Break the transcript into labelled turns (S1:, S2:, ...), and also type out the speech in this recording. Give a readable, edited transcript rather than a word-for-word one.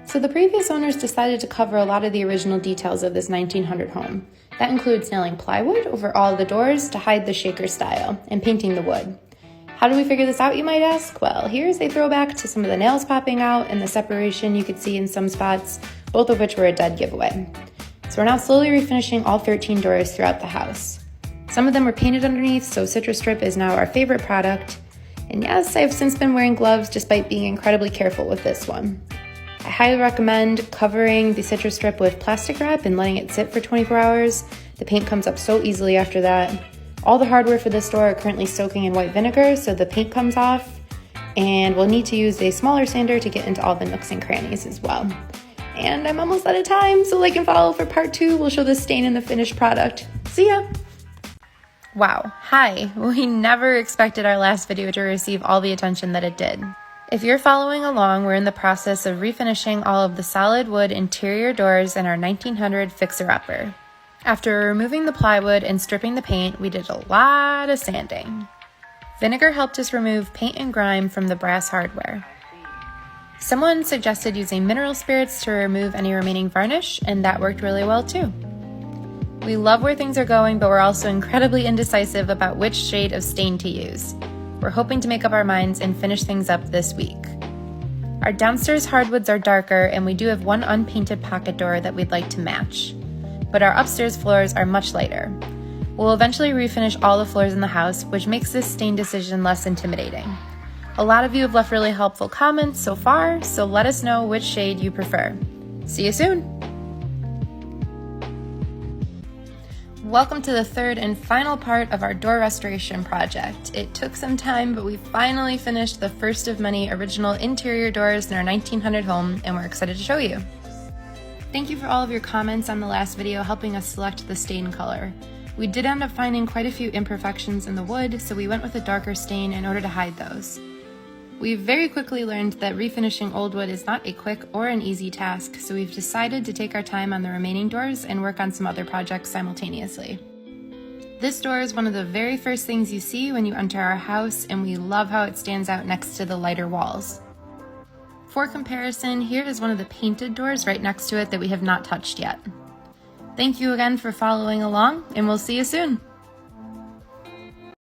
S1: So the previous owners decided to cover a lot of the original details of this 1900 home. That includes nailing plywood over all the doors to hide the shaker style and painting the wood. How do we figure this out, you might ask? Well, here's a throwback to some of the nails popping out and the separation you could see in some spots, both of which were a dead giveaway. So we're now slowly refinishing all 13 doors throughout the house. Some of them were painted underneath, so Citrus Strip is now our favorite product. And yes, I've since been wearing gloves despite being incredibly careful with this one. I highly recommend covering the Citrus Strip with plastic wrap and letting it sit for 24 hours. The paint comes up so easily after that. All the hardware for this door are currently soaking in white vinegar, so the paint comes off, and we'll need to use a smaller sander to get into all the nooks and crannies as well. And I'm almost out of time, so like and follow for part 2. We'll show the stain in the finished product. See ya! Wow, hi! We never expected our last video to receive all the attention that it did. If you're following along, we're in the process of refinishing all of the solid wood interior doors in our 1900 fixer-upper. After removing the plywood and stripping the paint, we did a lot of sanding. Vinegar helped us remove paint and grime from the brass hardware. Someone suggested using mineral spirits to remove any remaining varnish, and that worked really well too. We love where things are going, but we're also incredibly indecisive about which shade of stain to use. We're hoping to make up our minds and finish things up this week. Our downstairs hardwoods are darker, and we do have one unpainted pocket door that we'd like to match. But our upstairs floors are much lighter. We'll eventually refinish all the floors in the house, which makes this stain decision less intimidating. A lot of you have left really helpful comments so far, so let us know which shade you prefer. See you soon! Welcome to the third and final part of our door restoration project. It took some time, but we finally finished the first of many original interior doors in our 1900 home, and we're excited to show you. Thank you for all of your comments on the last video helping us select the stain color. We did end up finding quite a few imperfections in the wood, so we went with a darker stain in order to hide those. We very quickly learned that refinishing old wood is not a quick or an easy task, so we've decided to take our time on the remaining doors and work on some other projects simultaneously. This door is one of the very first things you see when you enter our house, and we love how it stands out next to the lighter walls. For comparison, here is one of the painted doors right next to it that we have not touched yet. Thank you again for following along, and we'll see you soon!